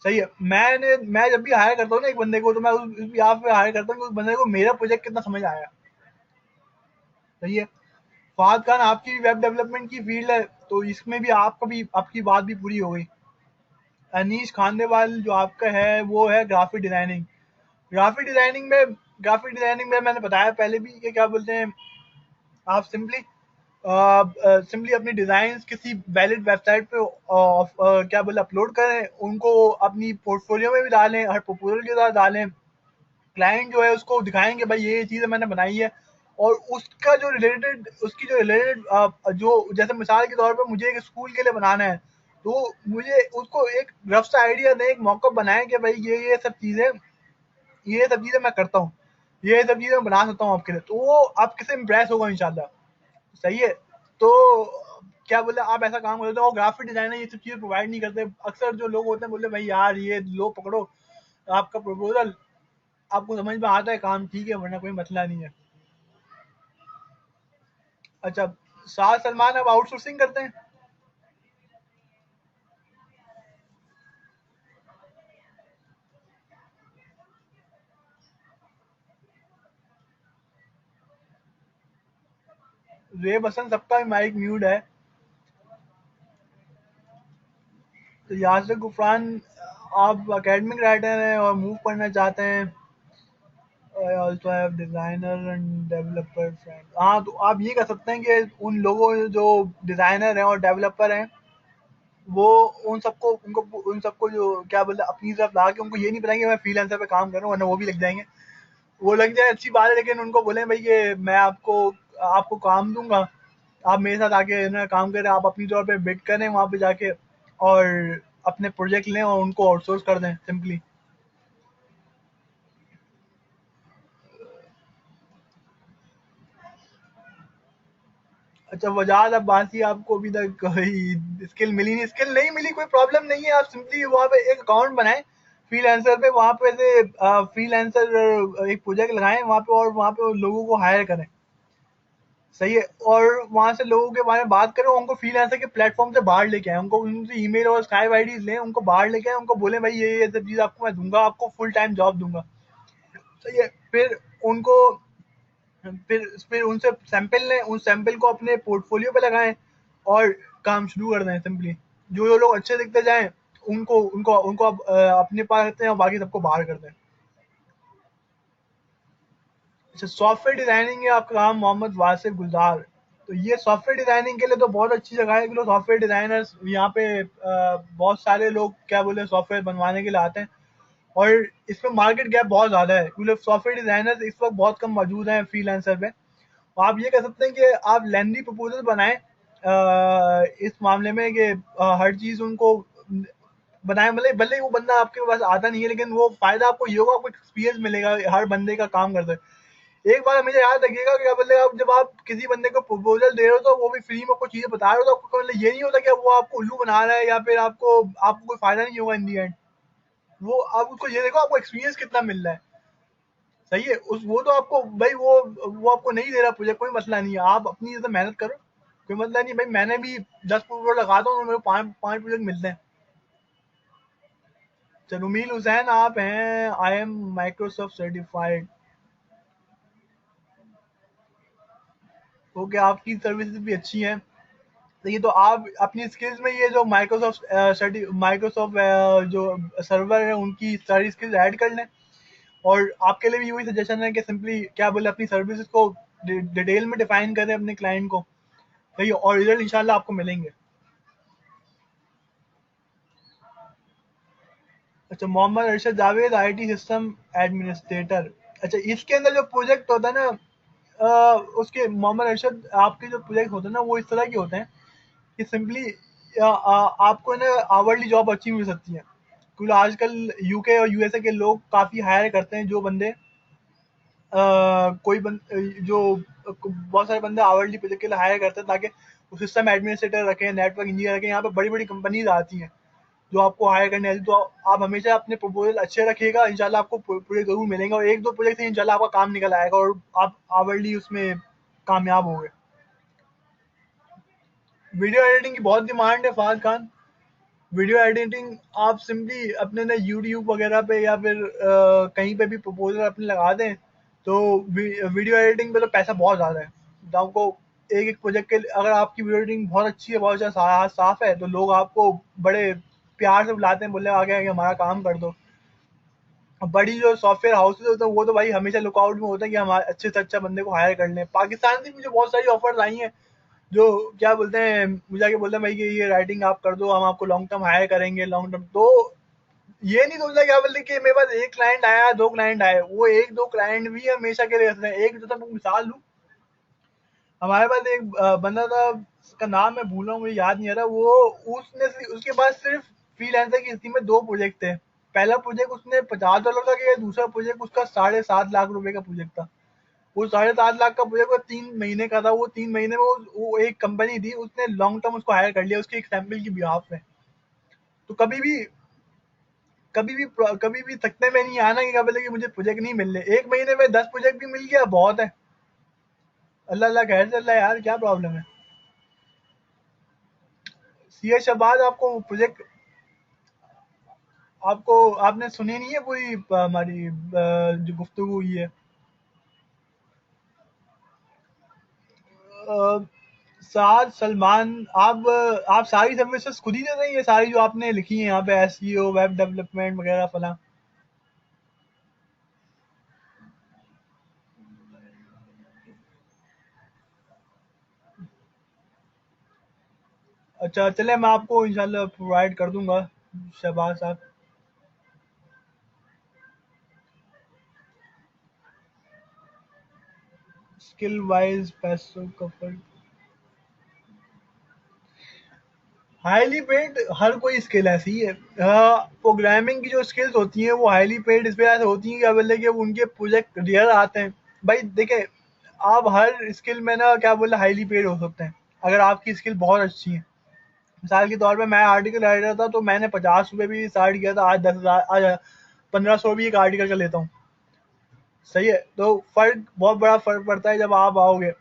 सही है, मैं जब भी हायर करता हूँ ना एक बंदे को, तो मैं उस बिहाफ पे हायर करता हूँ कि उस बंदे को मेरा प्रोजेक्ट कितना समझ आया। सही है। फहद खान, आपकी भी वेब डेवलपमेंट की फील्ड है, तो इसमें भी आपकी बात भी पूरी हो गई। अनीश खानदेवाल जो आपका है वो है ग्राफिक डिजाइनिंग में मैंने बताया पहले भी कि क्या बोलते हैं, आप सिंपली सिंपली अपनी डिजाइन किसी वैलिड वेबसाइट पे क्या बोले अपलोड करें, उनको अपनी पोर्टफोलियो में भी डालें, हर प्रपोजल के साथ डालें। क्लाइंट जो है उसको दिखाएंगे भाई ये चीज़ मैंने बनाई है, और उसका जो रिलेटेड उसकी जो रिलेटेड जो जैसे मिसाल के तौर पर मुझे एक स्कूल के लिए बनाना है, तो मुझे उसको एक रफ सा आइडिया दें, एक मौका बनाएं कि भाई ये सब चीज़ें मैं करता हूँ, ये सब चीज़ें मैं बना सकता हूँ आपके लिए, तो वो आपके से इम्प्रेस होगा इंशाल्लाह। सही है। तो क्या बोले आप ऐसा काम करते हो, और ग्राफिक डिजाइनर ये सब चीज़ें प्रोवाइड नहीं करते। अक्सर जो लोग होते हैं बोलते हैं भाई यार ये लो पकड़ो आपका प्रपोजल, आपको समझ में आता है काम, ठीक है, वरना कोई मसला नहीं है। अच्छा, साद सलमान अब आउटसोर्सिंग करते हैं। रेब हसन सबका माइक म्यूट है। तो यासिर गुफरान, आप एकेडमिक राइटर हैं और मूव करना चाहते हैं। I also have designer end developer friend. हाँ, तो आप ये कर सकते हैं कि उन लोगों जो डिजाइनर हैं और डेवलपर हैं, वो उन सबको जो क्या बोलते हैं अपनी तरफ ला के उनको ये नहीं बताएंगे मैं फ्रीलांसर पे काम कर रहा हूँ, वरना वो भी लग जाएंगे। वो लग जाए अच्छी बात है, लेकिन उनको बोले भाई कि मैं आपको आपको काम दूंगा, आप मेरे साथ आके ना काम करें, आप अपनी तौर पे बिड करें वहां पे जाके, और अपने प्रोजेक्ट लें और उनको आउटसोर्स कर दें सिंपली। अच्छा, वजाद अब्बासी, आपको अभी तक कोई स्किल मिली नहीं, स्किल नहीं मिली कोई प्रॉब्लम नहीं है, आप सिंपली वहाँ पे एक अकाउंट बनाएं फ्रीलांसर पे, वहाँ पे से फ्रीलांसर एक प्रोजेक्ट लगाएं वहाँ पे, और वहाँ पे लोगों को हायर करें। सही है। और वहां से लोगों के बारे में बात करें, उनको फ्रीलांसर के प्लेटफॉर्म से बाहर लेके आए, उनको उनसे ईमेल और स्काइप आईडीज लें, उनको बाहर लेके आए, उनको बोले भाई ये सब चीज आपको मैं दूंगा, आपको फुल टाइम जॉब दूंगा। सही है। फिर उनको फिर उनसे सैंपल लें, उस सैंपल को अपने पोर्टफोलियो पे लगाएं और काम शुरू कर दें सिंपली। जो लोग अच्छे दिखते जाएं उनको उनको उनको अपने पास रखते हैं और बाकी सबको बाहर कर दें। अच्छा, सॉफ्टवेयर डिजाइनिंग है आपका काम, मोहम्मद वासिफ गुलजार। तो ये सॉफ्टवेयर डिजाइनिंग के लिए तो बहुत अच्छी जगह है, कि सॉफ्टवेयर डिजाइनर्स यहाँ पे बहुत सारे लोग क्या बोले सॉफ्टवेयर बनवाने के लिए आते हैं, और इसमें मार्केट गैप बहुत ज़्यादा है, क्योंकि सॉफ्टवेयर डिजाइनर्स इस वक्त बहुत कम मौजूद हैं फ्रीलांसर पे। तो आप ये कर सकते हैं कि आप लेंदी प्रपोजल बनाएं इस मामले में कि हर चीज़ उनको बनाए, भले भले ही वो बंदा आपके पास आता नहीं है, लेकिन वो फायदा आपको ये होगा, आपको एक्सपीरियंस मिलेगा हर बंदे का काम करते हैं। एक बार हमेशा याद रखिएगा कि क्या बोलते हैं, आप जब आप किसी बंदे को प्रपोजल दे रहे हो तो वो भी फ्री में कुछ चीजें बता रहे हो, तो आपको मतलब ये नहीं होता कि वो आपको उल्लू बना रहा है, या फिर आपको कोई फायदा नहीं होगा इन दी एंड। वो आप उसको ये देखो आपको एक्सपीरियंस कितना मिल रहा है। सही है। उस वो तो आपको भाई वो आपको नहीं दे रहा प्रोजेक्ट, कोई मसला नहीं है, आप अपनी जैसे मेहनत करो, कोई मसला नहीं भाई। मैंने भी 10 प्रोजेक्ट लगाता हूँ तो मेरे को पाँच पाँच प्रोजेक्ट मिलते हैं। चरुमील हुसैन, आप हैं I am Microsoft certified. Okay, आपकी सर्विसेज भी अच्छी हैं। तो ये तो आप अपनी स्किल्स में ये जो माइक्रोसॉफ्ट जो सर्वर है उनकी सारी स्किल्स ऐड कर लें। और आपके लिए भी वही सजेशन है कि सिंपली क्या बोले अपनी सर्विसेज को डिटेल में डिफाइन करें अपने क्लाइंट को। सही है, और रिजल्ट इंशाल्लाह आपको मिलेंगे। अच्छा, Mohammad Arshad Javed, IT system administrator. अच्छा, इसके अंदर जो प्रोजेक्ट होता है ना, उसके मोहम्मद अरशद आपके जो प्रोजेक्ट होते हैं ना वो इस तरह के होते हैं कि सिंपली आपको ना आवरली जॉब अच्छी मिल सकती है, क्योंकि आजकल यूके और यूएसए के लोग काफ़ी हायर करते हैं जो बंदे जो बहुत सारे बंदे आवरली प्रोजेक्ट के लिए हायर करते हैं, ताकि वो सिस्टम एडमिनिस्ट्रेटर रखें, नेटवर्क इंजीनियर रखें। यहाँ पे बड़ी बड़ी कंपनीज आती हैं जो आपको हायर करने आती है। तो आप हमेशा अपने प्रपोजल अच्छे रखिएगा, इंशाल्लाह आपको प्रोजेक्ट जरूर मिलेंगे, और एक दो प्रोजेक्ट से इंशाल्लाह आपका काम निकल आएगा और आप आवरली उसमें कामयाब होंगे। वीडियो एडिटिंग की बहुत डिमांड है फहद खान। वीडियो एडिटिंग आप सिंपली अपने ना यूट्यूब वगैरह पे या फिर कहीं पे भी प्रपोजल अपने लगा दें, तो वीडियो एडिटिंग पे तो पैसा बहुत ज़्यादा है। तो आपको एक एक प्रोजेक्ट के लिए अगर आपकी वीडियो एडिटिंग बहुत अच्छी है, बहुत अच्छा साफ है, तो लोग आपको बड़े प्यार से बुलाते हैं, बोले आगे आगे हमारा काम कर दो। बड़ी जो सॉफ्टवेयर हाउसेज होते हैं वो तो भाई हमेशा लुकआउट में होते हैं कि हमारे अच्छे से अच्छा बंदे को हायर कर लें। पाकिस्तान से भी मुझे बहुत सारी ऑफर्स आई हैं जो क्या बोलते हैं, मुझे आके बोलते हैं भाई कि ये राइटिंग आप कर दो, हम आपको लॉन्ग टर्म हायर करेंगे लॉन्ग टर्म। तो ये नहीं सोचता क्या बोलते कि मेरे पास एक क्लाइंट आया, दो क्लाइंट आए, वो एक दो क्लाइंट भी हमेशा के लिए रहते हैं। एक जो था, मैं मिसाल दूं, हमारे पास एक बंदा था, उसका नाम मैं भूल रहा हूँ, मुझे याद नहीं आ रहा। वो उसके पास सिर्फ फ्रीलांसर की स्कीम में दो प्रोजेक्ट थे। पहला प्रोजेक्ट उसने $50 का किया, दूसरा प्रोजेक्ट उसका 7.5 लाख रुपए का प्रोजेक्ट था। वो 7.5 लाख का प्रोजेक्ट वो 3 महीने का था। वो 3 महीने में वो एक कंपनी थी, उसने लॉन्ग टर्म उसको हायर कर लिया उसके एक सैंपल की बिहाफ में। तो कभी भी थकने में नहीं आना कि क्या बोले कि मुझे प्रोजेक्ट नहीं मिल रहे। 1 महीने में 10 प्रोजेक्ट भी मिल गया बहुत है। अल्लाह अल्लाह खैर चल रहा है यार, क्या प्रॉब्लम है। सी एच शहबाज, आपको प्रोजेक्ट, आपको आपने सुनी नहीं है पूरी हमारी जो गुफ्तगू हुई है। अ, साद सलमान, आप सारी सर्विसेज खुद ही दे रहे हैं, ये सारी जो आपने लिखी है यहाँ पे, एसईओ, वेब डेवलपमेंट वगैरह फला। अच्छा चले, मैं आपको इंशाल्लाह प्रोवाइड कर दूंगा शहबाज साहब। स्किल वाइज पैसों का फर्क, हाईली पेड हर कोई स्किल ऐसी है। प्रोग्रामिंग की जो स्किल्स होती हैं वो हाईली पेड इस वजह से होती हैं कि बोले कि उनके प्रोजेक्ट रेयर आते हैं। भाई देखे, आप हर स्किल में ना क्या बोले हाईली पेड हो सकते हैं अगर आपकी स्किल बहुत अच्छी है। मिसाल के तौर पे मैं आर्टिकल राइटर था, तो मैंने ₹50 भी स्टार्ट किया था, आज 10,000, आज 1500 भी एक आर्टिकल का लेता हूँ। सही है, तो फर्क, बहुत बड़ा फर्क पड़ता है जब आप आओगे,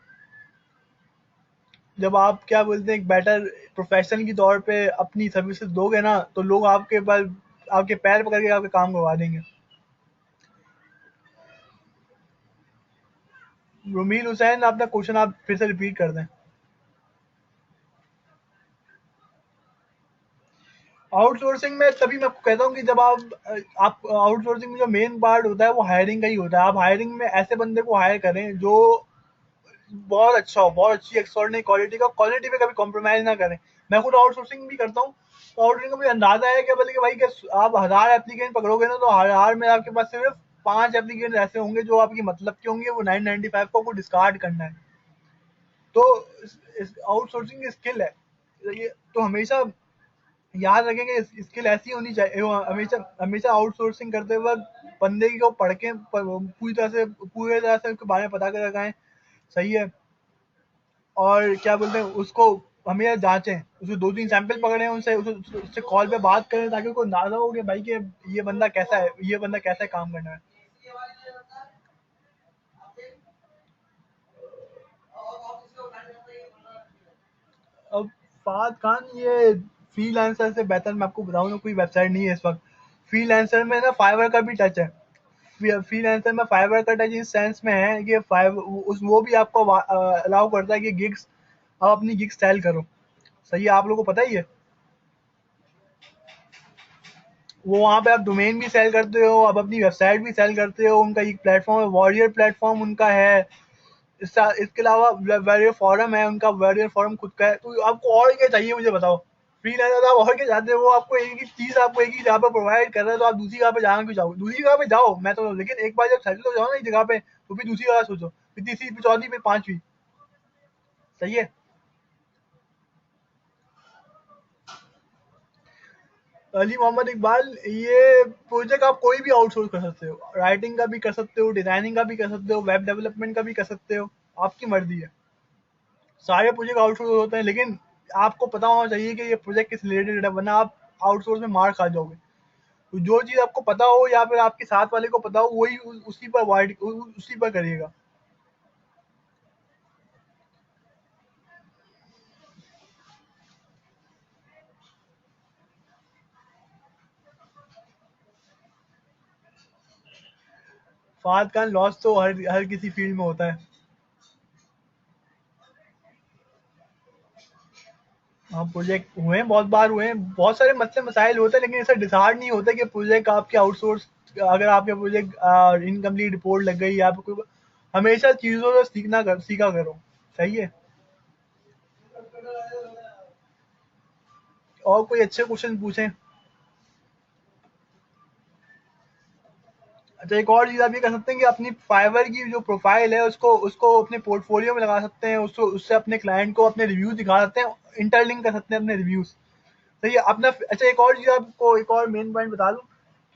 जब आप क्या बोलते हैं एक बेटर प्रोफेशन की तौर पे अपनी सर्विसेज दोगे ना, तो लोग आपके पास आपके पैर पकड़ के आपके काम करवा देंगे। रुमील हुसैन, अपना क्वेश्चन आप फिर से रिपीट कर दें। आउटसोर्सिंग में तभी मैं आपको कहता हूँ कि जब आप आउटसोर्सिंग में जो मेन पार्ट होता है वो हायरिंग का ही होता है। आप हायरिंग में ऐसे बंदे को हायर करें जो बहुत अच्छा हो, बहुत अच्छी एक्सट्रॉर्डिनरी क्वालिटी का, क्वालिटी पे कभी कॉम्प्रोमाइज ना करें। मैं खुद आउटसोर्सिंग भी करता हूँ, तो आउटसोर्सिंग का मुझे अंदाजा है कि बोले कि भाई कि आप 1000 एप्लीकेंट पकड़ोगे ना, तो 1000 में आपके पास सिर्फ 5 एप्लीकेंट ऐसे होंगे जो आपकी मतलब के होंगे, वो 995 को आपको डिस्कार्ड करना है। तो आउटसोर्सिंग स्किल है ये, तो हमेशा याद रखें कि स्किल ऐसी होनी चाहिए। हमेशा हमेशा आउटसोर्सिंग करते वक्त बंदे को पढ़ के पूरी तरह से उसके बारे में पता कर रखें। सही है। और क्या बोलते हैं उसको, हम ये जांचें, उसको 2-3 सैंपल पकड़े, उनसे उससे कॉल पे बात करें ताकि उनको अंदाजा हो कि भाई कि ये बंदा कैसा है, ये बंदा कैसा है काम करना है। अब फाद खान, ये फ्रीलांसर से बेहतर मैं आपको बताऊं तो कोई वेबसाइट नहीं है इस वक्त। फ्रीलांसर में ना फाइवर का भी टच है। फ्रीलांसर में फाइवर का टच इस सेंस में है कि फाइव उस वो भी आपको अलाउ करता है कि गिग्स, आप अपनी गिग्स सेल करो। सही है, आप लोगों को पता ही है। वो वहाँ पे आप डोमेन भी सेल करते हो, आप अपनी वेबसाइट भी सेल करते हो। उनका एक प्लेटफॉर्म है, वॉरियर प्लेटफॉर्म उनका है। इसके अलावा वॉरियर फॉरम है उनका, वॉरियर फॉरम खुद का है। तो आपको और क्या चाहिए मुझे बताओ। फ्रीलांसर आप और क्या चाहते हो, वो आपको एक ही चीज, आपको एक ही जगह पे प्रोवाइड कर रहा है, तो आप दूसरी जगह पे जाना क्यों चाहो। दूसरी जगह पे जाओ, मैं तो, लेकिन एक बार जब सेटल हो जाओ ना एक जगह पे, तो फिर दूसरी जगह सोचो, फिर तीसरी, फिर चौथी, फिर पांचवी। सही है। अली मोहम्मद इकबाल, ये प्रोजेक्ट आप कोई भी आउटसोर्स कर सकते हो, राइटिंग का भी कर सकते हो, डिजाइनिंग का भी कर सकते हो, वेब डेवलपमेंट का भी कर सकते हो। आपकी मर्जी है। सारे प्रोजेक्ट आउटसोर्स होते हैं, लेकिन आपको पता होना चाहिए कि ये प्रोजेक्ट किस रिलेटेड है, वरना आप आउटसोर्स में मार खा जाओगे। तो जो चीज आपको पता हो या फिर आपके साथ वाले को पता हो, वही उसी पर उसी पर करिएगा। फाद खान, लॉस तो हर हर किसी फील्ड में होता है। हाँ, प्रोजेक्ट हुए हैं, बहुत बार हुए हैं, बहुत सारे मसले मसाइल होते हैं, लेकिन ऐसा डिसाइड नहीं होता कि प्रोजेक्ट आपके आउटसोर्स, अगर आपके प्रोजेक्ट इनकम्प्लीट रिपोर्ट लग गई या फिर कोई, हमेशा चीज़ों से सीखा करो। सही है। और कोई अच्छे क्वेश्चन पूछें। अच्छा, एक और चीज़ आप ये कर सकते हैं कि अपनी फाइवर की जो प्रोफाइल है उसको उसको अपने पोर्टफोलियो में लगा सकते हैं, उसको उससे अपने क्लाइंट को अपने रिव्यू दिखा सकते हैं, इंटरलिंक कर सकते हैं अपने रिव्यूज। सही है अपना। अच्छा, एक और चीज़ आपको एक और मेन पॉइंट बता दूं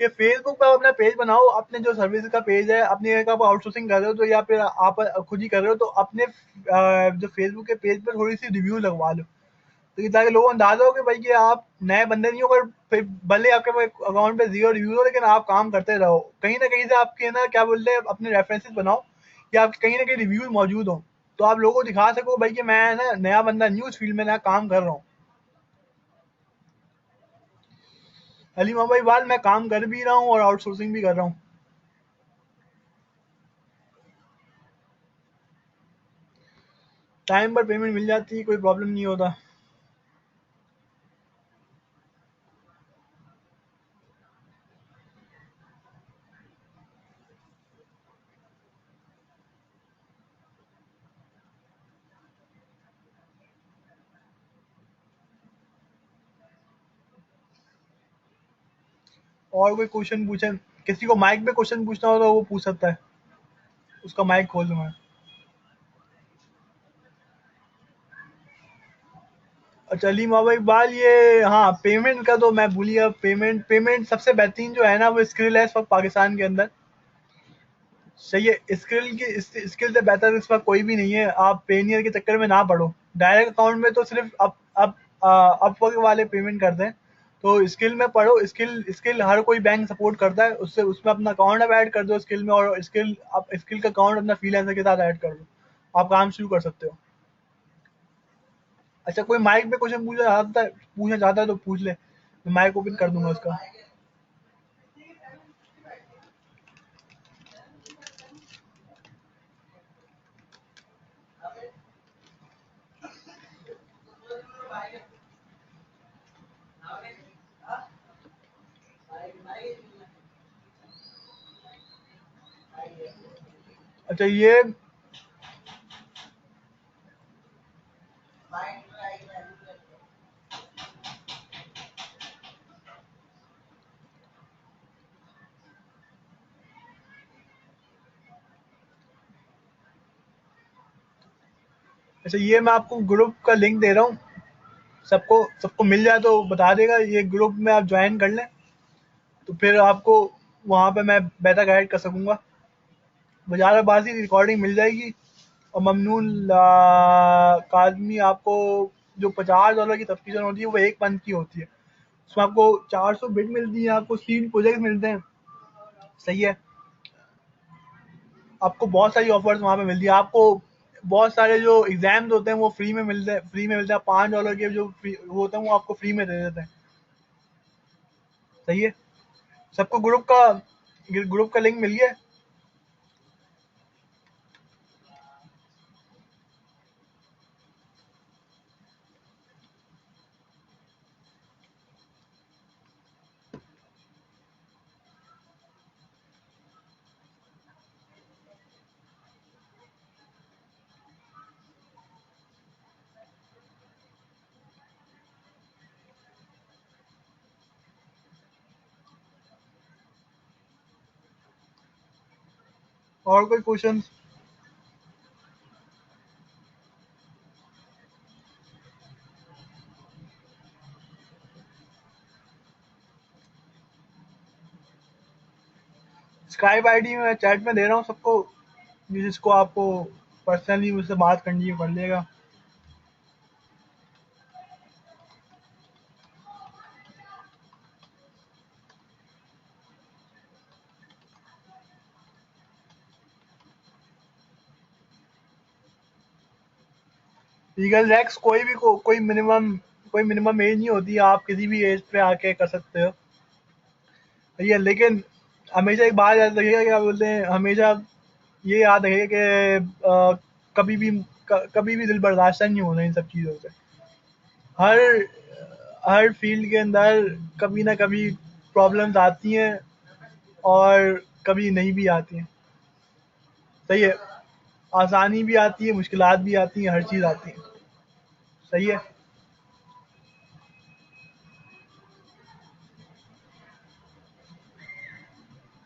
कि फेसबुक पर अपना पेज बनाओ, अपने जो सर्विस का पेज है, अपनी एक आप आउटसोर्सिंग कर रहे हो तो या फिर आप खुद ही कर रहे हो तो अपने जो फेसबुक के पेज पर थोड़ी सी रिव्यू लगवा लो, तो ये ताकि लोगों को अंदाजा हो कि भाई कि आप नए बंदे नहीं हो, अगर फिर भले आपके अकाउंट पे 0 रिव्यू हो लेकिन आप काम करते रहो, कहीं ना कहीं से आपके ना क्या बोलते हैं अपने रेफरेंसेस बनाओ कि आप कहीं ना कहीं रिव्यूज मौजूद हो, तो आप लोगों को दिखा सको भाई कि मैं ना नया बंदा न्यूज फील्ड में नया काम कर रहा हूँ। अली मोबाइल बाद मैं काम कर भी रहा हूँ और आउटसोर्सिंग भी कर रहा हूँ। टाइम पर पेमेंट मिल जाती है, कोई प्रॉब्लम नहीं होता। और कोई क्वेश्चन पूछे, किसी को माइक पे क्वेश्चन पूछना हो तो वो पूछ सकता है, उसका माइक खोल दूंगा। अच्छा अली मोबाइल इकबाल, ये हाँ पेमेंट का तो मैं भूल गया। पेमेंट पेमेंट सबसे बेहतरीन जो है ना वो स्क्रिल है इस वक्त पाकिस्तान के अंदर। सही है, स्किल से बेहतर इस वक्त कोई भी नहीं है। आप पेनियर के चक्कर में ना पड़ो, डायरेक्ट अकाउंट में तो सिर्फ अपवर्क वाले पेमेंट करते हैं, तो स्किल में पढ़ो। स्किल स्किल हर कोई बैंक सपोर्ट करता है, उससे उसमें अपना अकाउंट अब ऐड कर दो स्किल में, और स्किल का अकाउंट अपना फ्रीलांसर के साथ ऐड कर दो, आप काम शुरू कर सकते हो। अच्छा, कोई माइक पे क्वेश्चन पूछना चाहता है तो पूछ ले, मैं माइक ओपन कर दूंगा उसका। अच्छा ये मैं आपको ग्रुप का लिंक दे रहा हूँ, सबको सबको मिल जाए तो बता देगा, ये ग्रुप में आप ज्वाइन कर लें तो फिर आपको वहाँ पे मैं बेहतर गाइड कर सकूंगा। बाजार बाजी रिकॉर्डिंग मिल जाएगी, और ममनून काजमी आपको जो $50 की सब्सक्रिप्शन होती है वो 1 मंथ की होती है, उसमें आपको 400 बिट मिलती है, आपको 3 प्रोजेक्ट मिलते हैं। सही है, आपको बहुत सारी ऑफर्स वहाँ पे मिलती है, आपको बहुत सारे जो एग्जाम्स होते हैं वो फ्री में मिलते हैं, $5 के जो फ्री वो होते हैं वो आपको फ्री में दे देते हैं। सही है, सबको ग्रुप का लिंक मिल गया है। और कोई क्वेश्चन? स्काइप आईडी में चैट में दे रहा हूँ सबको, जिसको आपको पर्सनली मुझसे बात करनी है कर लेगा। लीगल रैक्स कोई मिनिमम एज नहीं होती, आप किसी भी एज पे आके कर सकते हो। सही है, लेकिन हमेशा एक बात याद रखिएगा, क्या बोलते हैं, हमेशा ये याद रखिएगा कि कभी भी कभी भी दिल बर्दाश्त नहीं होना इन सब चीज़ों से। हर हर फील्ड के अंदर कभी ना कभी प्रॉब्लम्स आती हैं, और कभी नहीं भी आती हैं। सही है, आसानी भी आती है, मुश्किलात भी आती हैं, हर चीज़ आती है। सही है,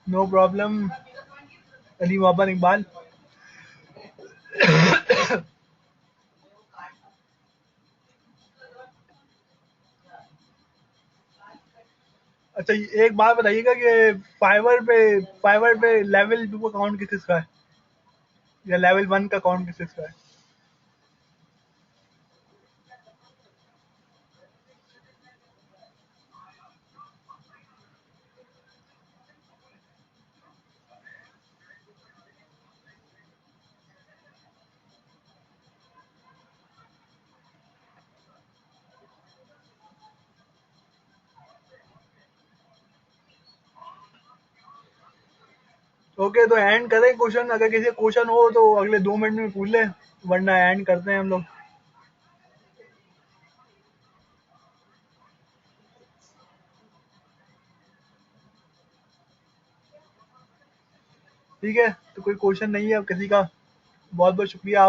नो प्रॉब्लम अली मोहब्बत इकबाल। अच्छा एक बात बताइएगा कि फाइवर पे लेवल 2 का अकाउंट किस किसका है, या लेवल 1 का अकाउंट किस किसका है? ओके तो एंड करें क्वेश्चन, अगर किसी क्वेश्चन हो तो अगले 2 मिनट में पूछ ले, वरना एंड करते हैं हम लोग। ठीक है, तो कोई क्वेश्चन नहीं है अब किसी का। बहुत बहुत शुक्रिया।